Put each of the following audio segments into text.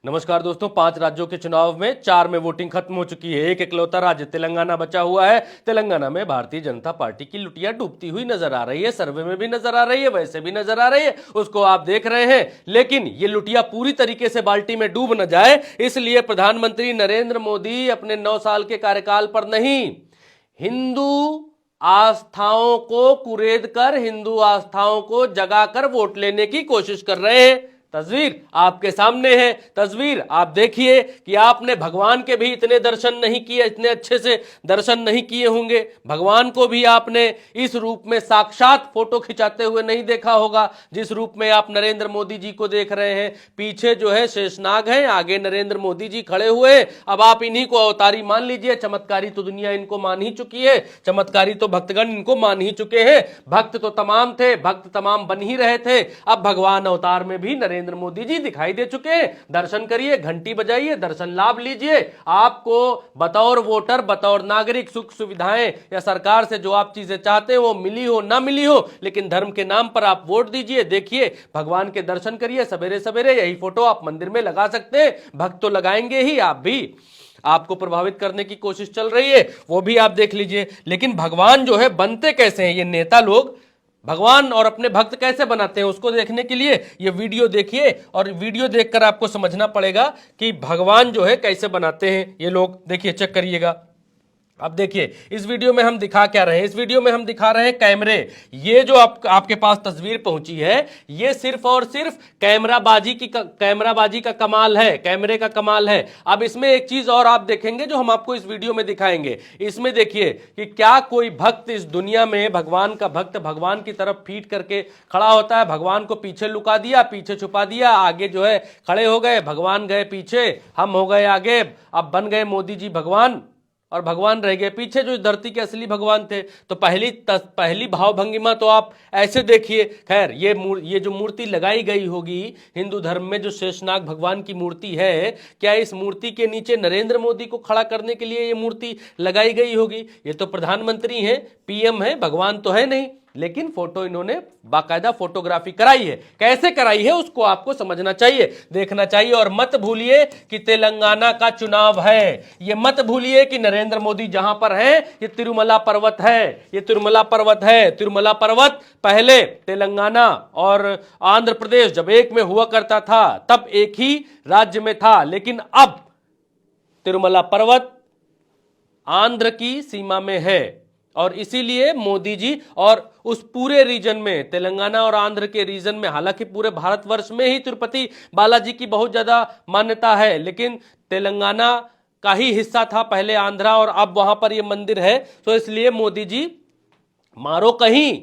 नमस्कार दोस्तों, 5 राज्यों के चुनाव में 4 में वोटिंग खत्म हो चुकी है। एक इकलौता राज्य तेलंगाना बचा हुआ है। तेलंगाना में भारतीय जनता पार्टी की लुटिया डूबती हुई नजर आ रही है। सर्वे में भी नजर आ रही है, वैसे भी नजर आ रही है, उसको आप देख रहे हैं। लेकिन ये लुटिया पूरी तरीके से बाल्टी में डूब न जाए, इसलिए प्रधानमंत्री नरेंद्र मोदी अपने 9 साल के कार्यकाल पर नहीं, हिंदू आस्थाओं को कुरेद कर, हिंदू आस्थाओं को जगाकर वोट लेने की कोशिश कर रहे हैं। तस्वीर आपके सामने है। तस्वीर आप देखिए कि आपने भगवान के भी इतने दर्शन नहीं किए, इतने अच्छे से दर्शन नहीं किए होंगे। भगवान को भी आपने इस रूप में साक्षात फोटो खिंचाते हुए नहीं देखा होगा जिस रूप में आप नरेंद्र मोदी जी को देख रहे हैं। पीछे जो है शेषनाग है, आगे नरेंद्र मोदी जी खड़े हुए। अब आप इन्हीं को अवतारी मान लीजिए। चमत्कारी तो दुनिया इनको मान ही चुकी है, चमत्कारी तो भक्तगण इनको मान ही चुके हैं। भक्त तो तमाम थे, भक्त तमाम बन ही रहे थे। अब भगवान अवतार में भी नरेंद्र मोदी जी दिखाई दे चुके हैं। दर्शन करिए, घंटी बजाइए, दर्शन लाभ लीजिए। आपको बतौर वोटर, बतौर नागरिक सुख सुविधाएं या सरकार से जो आप चीजें चाहते हैं वो मिली हो ना मिली हो, लेकिन धर्म के नाम पर आप वोट दीजिए। देखिए, भगवान के दर्शन करिए सवेरे सवेरे। यही फोटो आप मंदिर में लगा सकते हैं। भक्त तो लगाएंगे ही, आप भी, आपको प्रभावित करने की कोशिश चल रही है, वो भी आप देख लीजिए। लेकिन भगवान जो है बनते कैसे हैं ये नेता लोग, भगवान और अपने भक्त कैसे बनाते हैं, उसको देखने के लिए ये वीडियो देखिए। और वीडियो देखकर आपको समझना पड़ेगा कि भगवान जो है कैसे बनाते हैं ये लोग। देखिए, चेक करिएगा। अब देखिए, इस वीडियो में हम दिखा क्या रहे हैं। इस वीडियो में हम दिखा रहे हैं कैमरे। ये जो आपके पास तस्वीर पहुंची है, ये सिर्फ और सिर्फ कैमराबाजी का कमाल है, कैमरे का कमाल है। अब इसमें एक चीज और आप देखेंगे जो हम आपको इस वीडियो में दिखाएंगे। इसमें देखिए कि क्या कोई भक्त इस दुनिया में, भगवान का भक्त भगवान की तरफ पीठ करके खड़ा होता है? भगवान को पीछे लुका दिया, पीछे छुपा दिया, आगे जो है खड़े हो गए। भगवान गए पीछे, हम हो गए आगे। अब बन गए मोदी जी भगवान और भगवान रह गए पीछे, जो इस धरती के असली भगवान थे। तो पहली भाव भंगिमा तो आप ऐसे देखिए। खैर, ये जो मूर्ति लगाई गई होगी हिंदू धर्म में, जो शेषनाग भगवान की मूर्ति है, क्या इस मूर्ति के नीचे नरेंद्र मोदी को खड़ा करने के लिए ये मूर्ति लगाई गई होगी? ये तो प्रधानमंत्री हैं, पीएम है, भगवान तो है नहीं। लेकिन फोटो इन्होंने बाकायदा फोटोग्राफी कराई है। कैसे कराई है उसको आपको समझना चाहिए, देखना चाहिए। और मत भूलिए कि तेलंगाना का चुनाव है। ये मत भूलिए कि नरेंद्र मोदी जहां पर है, ये तिरुमला पर्वत है। ये तिरुमला पर्वत है। तिरुमला पर्वत पहले तेलंगाना और आंध्र प्रदेश जब एक में हुआ करता था तब एक ही राज्य में था, लेकिन अब तिरुमला पर्वत आंध्र की सीमा में है। और इसीलिए मोदी जी और उस पूरे रीजन में, तेलंगाना और आंध्र के रीजन में, हालांकि पूरे भारतवर्ष में ही तिरुपति बालाजी की बहुत ज्यादा मान्यता है, लेकिन तेलंगाना का ही हिस्सा था पहले आंध्रा, और अब वहां पर यह मंदिर है। तो इसलिए मोदी जी मारो कहीं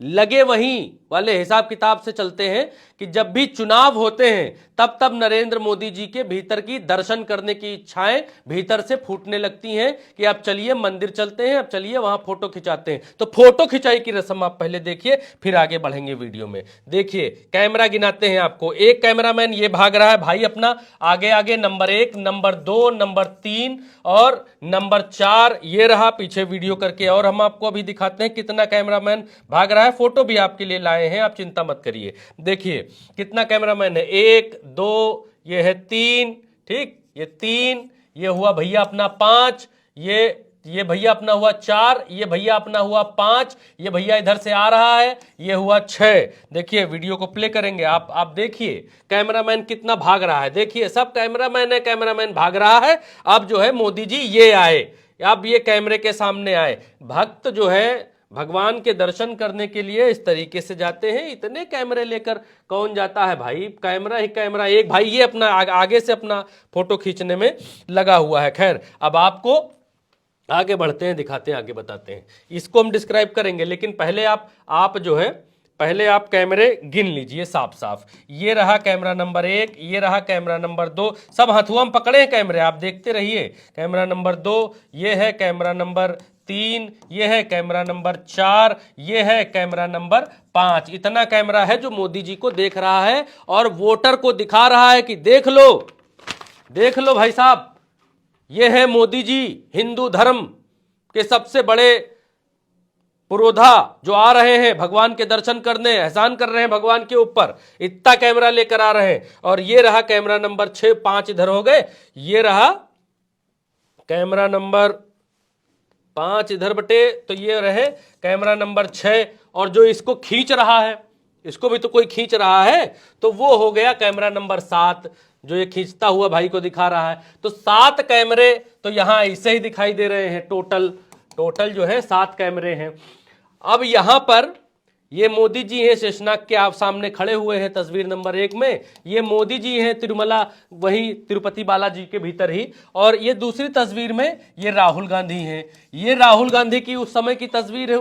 लगे वहीं वाले हिसाब किताब से चलते हैं कि जब भी चुनाव होते हैं तब तब नरेंद्र मोदी जी के भीतर की दर्शन करने की इच्छाएं भीतर से फूटने लगती हैं कि अब चलिए मंदिर चलते हैं, अब चलिए वहां फोटो खिंचाते हैं। तो फोटो खिंचाई की रस्म आप पहले देखिए, फिर आगे बढ़ेंगे वीडियो में। देखिए, कैमरा गिनाते हैं आपको। एक कैमरामैन ये भाग रहा है भाई अपना आगे आगे, नंबर 1, नंबर 2, नंबर 3 और नंबर 4 ये रहा पीछे वीडियो करके। और हम आपको अभी दिखाते हैं कितना कैमरामैन भाग रहा है। फोटो भी आपके लिए लाए हैं, आप चिंता मत करिए। देखिए कितना कैमरामैन है, 1 2, ये है 3, ठीक, ये 3, ये हुआ भैया अपना 5, ये भैया अपना हुआ 4, ये भैया अपना हुआ 5, ये भैया इधर से आ रहा है, ये हुआ 6। देखिए वीडियो को प्ले करेंगे आप देखिए कैमरामैन कितना भाग रहा है। देखिए सब कैमरामैन है, कैमरामैन भाग रहा है। अब जो है मोदी जी ये आए, अब ये कैमरे के सामने आए। भक्त जो है भगवान के दर्शन करने के लिए इस तरीके से जाते हैं। इतने कैमरे लेकर कौन जाता है भाई? कैमरा ही कैमरा। एक भाई ये अपना आगे से अपना फोटो खींचने में लगा हुआ है। खैर, अब आपको आगे बढ़ते हैं, दिखाते हैं, आगे बताते हैं। इसको हम डिस्क्राइब करेंगे, लेकिन पहले आप जो है पहले आप कैमरे गिन लीजिए साफ साफ। ये रहा कैमरा नंबर 1, ये रहा कैमरा नंबर 2, सब हथुआ में पकड़े हैं कैमरे, आप देखते रहिए। कैमरा नंबर 2, ये है कैमरा नंबर 3, ये है कैमरा नंबर 4, ये है कैमरा नंबर 5। इतना कैमरा है जो मोदी जी को देख रहा है और वोटर को दिखा रहा है कि देख लो भाई साहब, ये है मोदी जी, हिंदू धर्म के सबसे बड़े पुरोधा जो आ रहे हैं भगवान के दर्शन करने, एहसान कर रहे हैं भगवान के ऊपर, इतना कैमरा लेकर आ रहे हैं। और ये रहा कैमरा नंबर 6, 5 इधर हो गए, ये रहा कैमरा नंबर 5 इधर बटे, तो ये रहे कैमरा नंबर 6। और जो इसको खींच रहा है, इसको भी तो कोई खींच रहा है, तो वो हो गया कैमरा नंबर 7, जो ये खींचता हुआ भाई को दिखा रहा है। तो 7 कैमरे तो यहां ऐसे ही दिखाई दे रहे हैं। टोटल जो है 7 कैमरे हैं। अब यहां पर ये मोदी जी हैं, शेषनाग के आप सामने खड़े हुए हैं तस्वीर नंबर 1 में। ये मोदी जी हैं तिरुमला, वही तिरुपति बालाजी के भीतर ही। और ये दूसरी तस्वीर में ये राहुल गांधी हैं। ये राहुल गांधी की उस समय की तस्वीर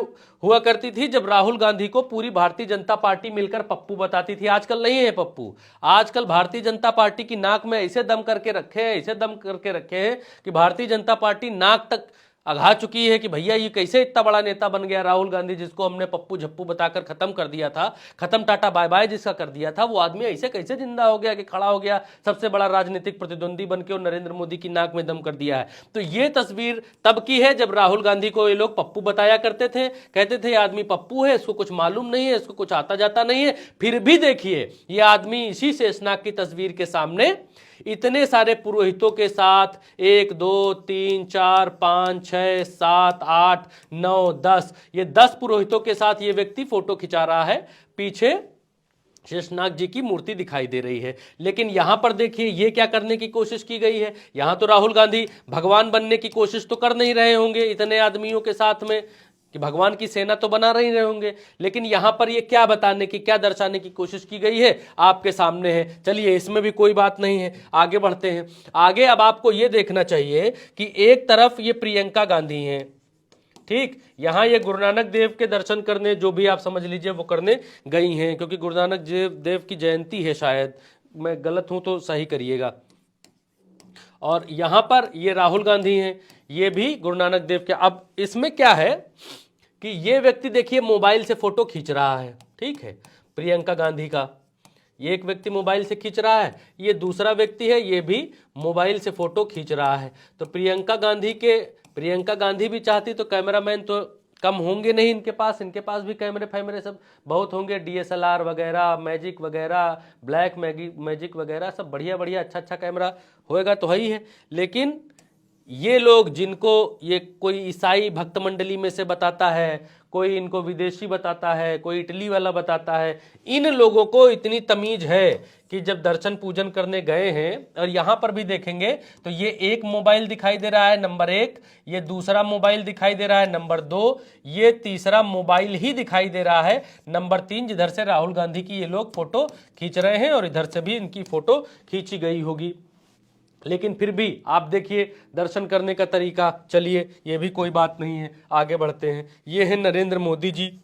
हुआ करती थी जब राहुल गांधी को पूरी भारतीय जनता पार्टी मिलकर पप्पू बताती थी। आजकल नहीं है पप्पू। आजकल भारतीय जनता पार्टी की नाक में ऐसे दम करके रखे हैं, ऐसे दम करके रखे हैं कि भारतीय जनता पार्टी नाक तक अघा चुकी है कि भैया ये कैसे इतना बड़ा नेता बन गया राहुल गांधी, जिसको हमने पप्पू झप्पू बताकर खत्म कर दिया था, खत्म टाटा बाय बाय जिसका कर दिया था, वो आदमी ऐसे कैसे जिंदा हो गया कि खड़ा हो गया सबसे बड़ा राजनीतिक प्रतिद्वंदी बन के और नरेंद्र मोदी की नाक में दम कर दिया है। तो ये तस्वीर तब की है जब राहुल गांधी को ये लोग पप्पू बताया करते थे, कहते थे ये आदमी पप्पू है, इसको कुछ मालूम नहीं है, इसको कुछ आता जाता नहीं है। फिर भी देखिए ये आदमी इसी शेषनाग की तस्वीर के सामने इतने सारे पुरोहितों के साथ 1 2 3 4 5 6 7 8 9 10, ये 10 पुरोहितों के साथ ये व्यक्ति फोटो खिंचा रहा है। पीछे शेषनाग जी की मूर्ति दिखाई दे रही है। लेकिन यहां पर देखिए ये क्या करने की कोशिश की गई है। यहां तो राहुल गांधी भगवान बनने की कोशिश तो कर नहीं रहे होंगे इतने आदमियों के साथ में, कि भगवान की सेना तो बना रहे होंगे। लेकिन यहां पर ये क्या बताने की, क्या दर्शाने की कोशिश की गई है आपके सामने है। चलिए इसमें भी कोई बात नहीं है, आगे बढ़ते हैं। आगे अब आपको ये देखना चाहिए कि एक तरफ ये प्रियंका गांधी हैं, ठीक, यहां ये गुरु नानक देव के दर्शन करने, जो भी आप समझ लीजिए वो करने गई हैं, क्योंकि गुरु नानक देव की जयंती है, शायद मैं गलत हूं तो सही करिएगा। और यहां पर ये राहुल गांधी हैं, ये भी गुरु नानक देव के। अब इसमें क्या है कि ये व्यक्ति देखिए मोबाइल से फोटो खींच रहा है, ठीक है, प्रियंका गांधी का ये एक व्यक्ति मोबाइल से खींच रहा है, ये दूसरा व्यक्ति है ये भी मोबाइल से फोटो खींच रहा है। तो प्रियंका गांधी भी चाहती तो कैमरामैन तो कम होंगे नहीं इनके पास भी कैमरे फैमरे सब बहुत होंगे, DSLR वगैरह, मैजिक वगैरह, ब्लैक मैजिक वगैरह, सब बढ़िया बढ़िया अच्छा कैमरा होएगा तो है ही है। लेकिन ये लोग जिनको ये कोई ईसाई भक्त मंडली में से बताता है, कोई इनको विदेशी बताता है, कोई इटली वाला बताता है, इन लोगों को इतनी तमीज है कि जब दर्शन पूजन करने गए हैं, और यहां पर भी देखेंगे तो ये एक मोबाइल दिखाई दे रहा है नंबर 1, ये दूसरा मोबाइल दिखाई दे रहा है नंबर 2, ये तीसरा मोबाइल ही दिखाई दे रहा है नंबर 3, जिधर से राहुल गांधी की ये लोग फोटो खींच रहे हैं और इधर से भी इनकी फोटो खींची गई होगी। लेकिन फिर भी आप देखिए दर्शन करने का तरीका। चलिए ये भी कोई बात नहीं है, आगे बढ़ते हैं। ये है नरेंद्र मोदी जी,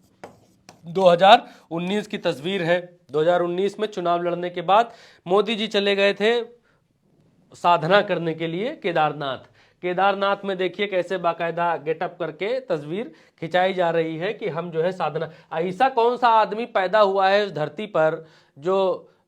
2019 की तस्वीर है। 2019 में चुनाव लड़ने के बाद मोदी जी चले गए थे साधना करने के लिए केदारनाथ में देखिए कैसे बाकायदा गेटअप करके तस्वीर खिंचाई जा रही है कि हम जो है साधना। ऐसा कौन सा आदमी पैदा हुआ है इस धरती पर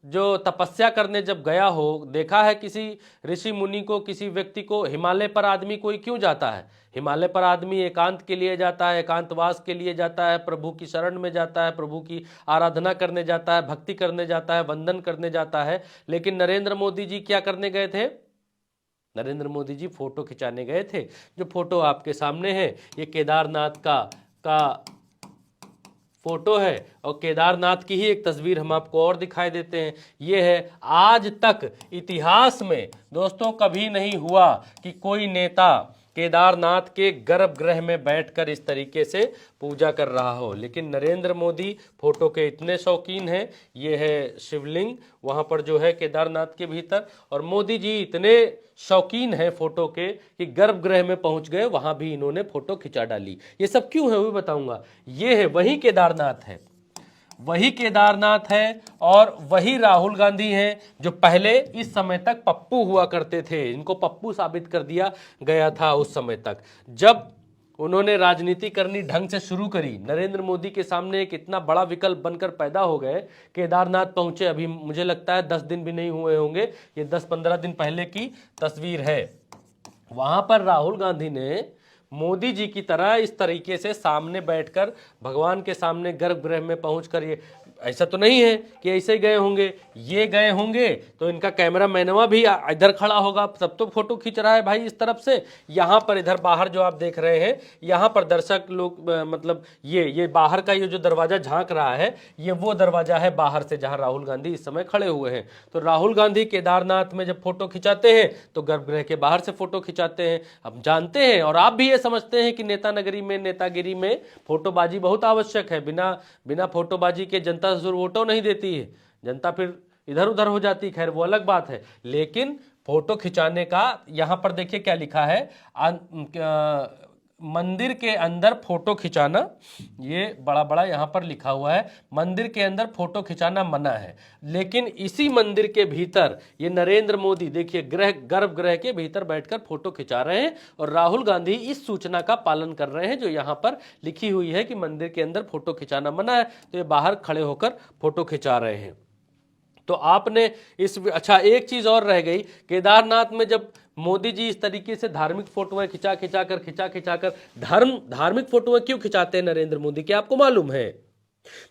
जो तपस्या करने जब गया हो, देखा है किसी ऋषि मुनि को, किसी व्यक्ति को? हिमालय पर आदमी कोई क्यों जाता है? हिमालय पर आदमी एकांत के लिए जाता है, एकांतवास के लिए जाता है, प्रभु की शरण में जाता है, प्रभु की आराधना करने जाता है, भक्ति करने जाता है, वंदन करने जाता है। लेकिन नरेंद्र मोदी जी क्या करने गए थे? नरेंद्र मोदी जी फोटो खिंचाने गए थे। जो फोटो आपके सामने है ये केदारनाथ का फोटो है, और केदारनाथ की ही एक तस्वीर हम आपको और दिखाई देते हैं। ये है, आज तक इतिहास में दोस्तों कभी नहीं हुआ कि कोई नेता केदारनाथ के गर्भगृह में बैठकर इस तरीके से पूजा कर रहा हो। लेकिन नरेंद्र मोदी फोटो के इतने शौकीन हैं। ये है शिवलिंग वहाँ पर जो है केदारनाथ के भीतर, और मोदी जी इतने शौकीन हैं फोटो के कि गर्भगृह में पहुंच गए, वहां भी इन्होंने फोटो खिंचा डाली। ये सब क्यों है वो भी बताऊंगा। ये है, वही केदारनाथ है और वही राहुल गांधी हैं जो पहले इस समय तक पप्पू हुआ करते थे। इनको पप्पू साबित कर दिया गया था उस समय तक। जब उन्होंने राजनीति करनी ढंग से शुरू करी, नरेंद्र मोदी के सामने एक इतना बड़ा विकल्प बनकर पैदा हो गए। केदारनाथ पहुंचे, अभी मुझे लगता है 10 दिन भी नहीं हुए होंगे, ये 10-15 दिन पहले की तस्वीर है। वहां पर राहुल गांधी ने मोदी जी की तरह इस तरीके से सामने बैठकर भगवान के सामने गर्भगृह में पहुंचकर, ये ऐसा तो नहीं है कि ऐसे ही गए होंगे, ये गए होंगे तो इनका कैमरा मैनवा भी इधर खड़ा होगा, तब तो फोटो खींच रहा है भाई इस तरफ से। यहाँ पर इधर बाहर जो आप देख रहे हैं, यहाँ पर दर्शक लोग मतलब ये बाहर का ये जो दरवाजा झांक रहा है, ये वो दरवाजा है बाहर से जहाँ राहुल गांधी इस समय खड़े हुए हैं। तो राहुल गांधी केदारनाथ में जब फोटो खिंचाते हैं तो गर्भगृह के बाहर से फोटो खिंचाते हैं। अब जानते हैं और आप भी ये समझते हैं कि नेता नगरी में, नेतागिरी में फोटोबाजी बहुत आवश्यक है। बिना फोटोबाजी के जनता जरूर वोटों नहीं देती है, जनता फिर इधर उधर हो जाती। खैर वो अलग बात है, लेकिन फोटो खिंचाने का यहां पर देखिए क्या लिखा है, मंदिर के अंदर फोटो खिंचाना, ये बड़ा बड़ा यहां पर लिखा हुआ है, मंदिर के अंदर फोटो खिंचाना मना है। लेकिन इसी मंदिर के भीतर ये नरेंद्र मोदी देखिए गर्भगृह के भीतर बैठकर फोटो खिंचा रहे हैं और राहुल गांधी इस सूचना का पालन कर रहे हैं जो यहां पर लिखी हुई है कि मंदिर के अंदर फोटो खिंचाना मना है। तो ये बाहर खड़े होकर फोटो खिंचा रहे हैं। तो आपने अच्छा एक चीज और रह गई, केदारनाथ में जब मोदी जी इस तरीके से धार्मिक फोटोएं खिंचा कर धार्मिक फोटोएं क्यों खिंचाते हैं नरेंद्र मोदी, क्या आपको मालूम है?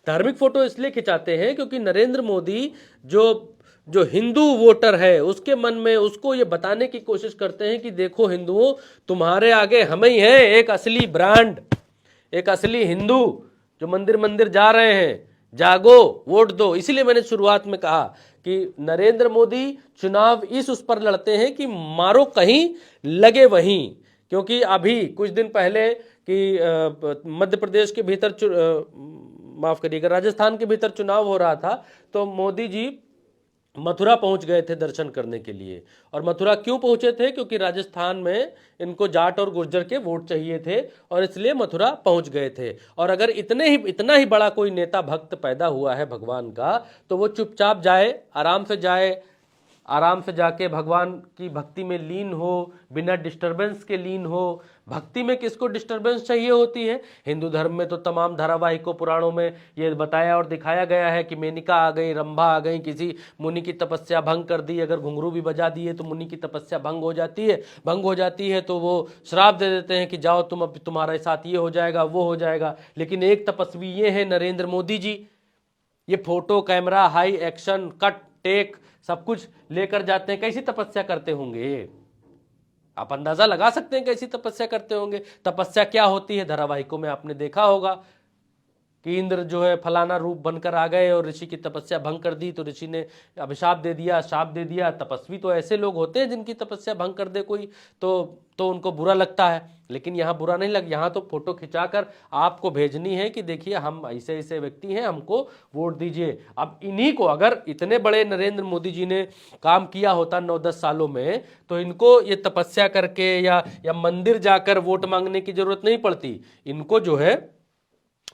धार्मिक फोटो इसलिए खिंचाते हैं क्योंकि नरेंद्र मोदी जो हिंदू वोटर है उसके मन में, उसको ये बताने की कोशिश करते हैं कि देखो हिंदुओं, तुम्हारे आगे हम ही हैं, एक असली ब्रांड, एक असली हिंदू जो मंदिर मंदिर जा रहे हैं, जागो वोट दो। इसीलिए मैंने शुरुआत में कहा कि नरेंद्र मोदी चुनाव उस पर लड़ते हैं कि मारो कहीं लगे वहीं। क्योंकि अभी कुछ दिन पहले कि मध्य प्रदेश के भीतर माफ करिएगा, राजस्थान के भीतर चुनाव हो रहा था, तो मोदी जी मथुरा पहुंच गए थे दर्शन करने के लिए। और मथुरा क्यों पहुंचे थे? क्योंकि राजस्थान में इनको जाट और गुर्जर के वोट चाहिए थे और इसलिए मथुरा पहुंच गए थे। और अगर इतना ही बड़ा कोई नेता भक्त पैदा हुआ है भगवान का, तो वो चुपचाप जाए, आराम से जाके भगवान की भक्ति में लीन हो, बिना डिस्टरबेंस के लीन हो। भक्ति में किसको डिस्टरबेंस चाहिए होती है? हिंदू धर्म में तो तमाम धारावाहिकों पुराणों में ये बताया और दिखाया गया है कि मेनका आ गई, रंभा आ गई, किसी मुनि की तपस्या भंग कर दी, अगर घुंघरू भी बजा दिए तो मुनि की तपस्या भंग हो जाती है तो वो श्राप दे देते हैं कि जाओ तुम, अब तुम्हारे साथ ये हो जाएगा, वो हो जाएगा। लेकिन एक तपस्वी ये है नरेंद्र मोदी जी, ये photo camera high action cut take सब कुछ लेकर जाते हैं। कैसी तपस्या करते होंगे? आप अंदाजा लगा सकते हैं कैसी तपस्या करते होंगे। तपस्या क्या होती है धारावाहिकों में आपने देखा होगा कि इंद्र जो है फलाना रूप बनकर आ गए और ऋषि की तपस्या भंग कर दी, तो ऋषि ने अभिशाप दे दिया, शाप दे दिया। तपस्वी तो ऐसे लोग होते हैं जिनकी तपस्या भंग कर दे कोई तो उनको बुरा लगता है। लेकिन यहाँ बुरा नहीं लग, यहाँ तो फोटो खिंचाकर आपको भेजनी है कि देखिए हम ऐसे ऐसे व्यक्ति हैं, हमको वोट दीजिए। अब इन्हीं को, अगर इतने बड़े नरेंद्र मोदी जी ने काम किया होता 9-10 सालों में, तो इनको ये तपस्या करके या मंदिर जाकर वोट मांगने की जरूरत नहीं पड़ती।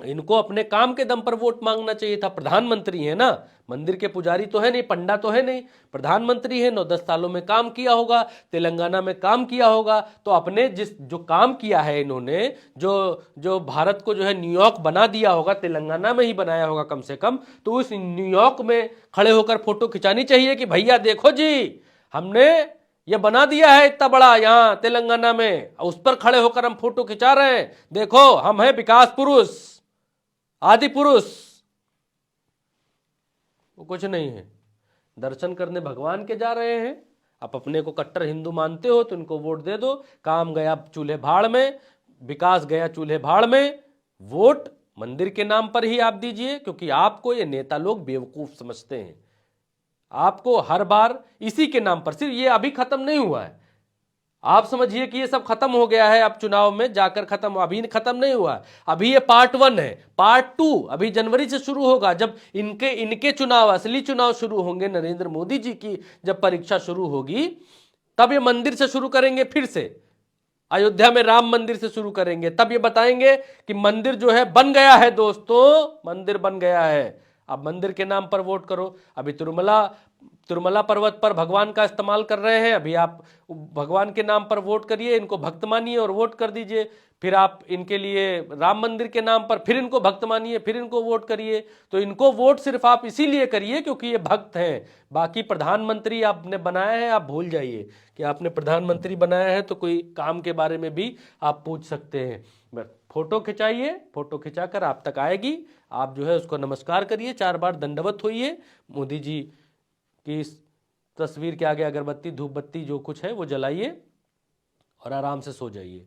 इनको अपने काम के दम पर वोट मांगना चाहिए था। प्रधानमंत्री है ना, मंदिर के पुजारी तो है नहीं, पंडा तो है नहीं, प्रधानमंत्री है, 9-10 सालों में काम किया होगा, तेलंगाना में काम किया होगा। तो अपने जो काम किया है इन्होंने, जो भारत को जो है न्यूयॉर्क बना दिया होगा, तेलंगाना में ही बनाया होगा कम से कम, तो उस न्यूयॉर्क में खड़े होकर फोटो खिंचानी चाहिए कि भैया देखो जी, हमने ये बना दिया है इतना बड़ा यहाँ तेलंगाना में, उस पर खड़े होकर हम फोटो खिंचा रहे हैं, देखो हम हैं विकास पुरुष, आदि पुरुष। वो कुछ नहीं है, दर्शन करने भगवान के जा रहे हैं। आप अपने को कट्टर हिंदू मानते हो तो इनको वोट दे दो, काम गया चूल्हे भाड़ में, विकास गया चूल्हे भाड़ में। वोट मंदिर के नाम पर ही आप दीजिए, क्योंकि आपको ये नेता लोग बेवकूफ समझते हैं। आपको हर बार इसी के नाम पर, सिर्फ ये अभी खत्म नहीं हुआ है, आप समझिए कि ये सब खत्म हो गया है, अब चुनाव में जाकर खत्म, अभी खत्म नहीं हुआ। अभी ये पार्ट 1 है, पार्ट 2 अभी जनवरी से शुरू होगा, जब इनके चुनाव, असली चुनाव शुरू होंगे, नरेंद्र मोदी जी की जब परीक्षा शुरू होगी, तब ये मंदिर से शुरू करेंगे, फिर से अयोध्या में राम मंदिर से शुरू करेंगे। तब ये बताएंगे कि मंदिर जो है बन गया है दोस्तों, मंदिर बन गया है। आप मंदिर के नाम पर वोट करो। अभी तिरुमला पर्वत पर भगवान का इस्तेमाल कर रहे हैं, अभी आप भगवान के नाम पर वोट करिए, इनको भक्त मानिए और वोट कर दीजिए। फिर आप इनके लिए राम मंदिर के नाम पर फिर इनको भक्त मानिए, फिर इनको वोट करिए। तो इनको वोट सिर्फ आप इसीलिए करिए क्योंकि ये भक्त हैं। बाकी प्रधानमंत्री आपने बनाया है, आप भूल जाइए कि आपने प्रधानमंत्री बनाया है, तो कोई काम के बारे में भी आप पूछ सकते हैं। फोटो खिंचाइए, फोटो खिंचाकर आप तक आएगी, आप जो है उसको नमस्कार करिए, 4 बार दंडवत होइए, मोदी जी की इस तस्वीर के आगे अगरबत्ती धूप बत्ती जो कुछ है वो जलाइए और आराम से सो जाइए।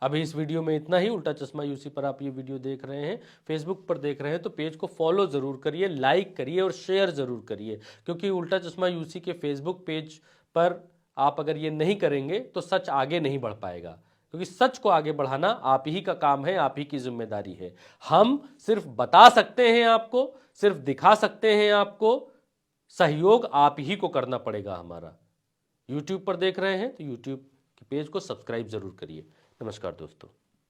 अभी इस वीडियो में इतना ही। उल्टा चश्मा यूसी पर आप ये वीडियो देख रहे हैं, फेसबुक पर देख रहे हैं तो पेज को फॉलो जरूर करिए, लाइक करिए और शेयर जरूर करिए, क्योंकि उल्टा चश्मा यूसी के फेसबुक पेज पर आप अगर ये नहीं करेंगे तो सच आगे नहीं बढ़ पाएगा, क्योंकि सच को आगे बढ़ाना आप ही का काम है, आप ही की जिम्मेदारी है। हम सिर्फ बता सकते हैं आपको, सिर्फ दिखा सकते हैं आपको, सहयोग आप ही को करना पड़ेगा हमारा। यूट्यूब पर देख रहे हैं तो यूट्यूब के पेज को सब्सक्राइब जरूर करिए। नमस्कार दोस्तों।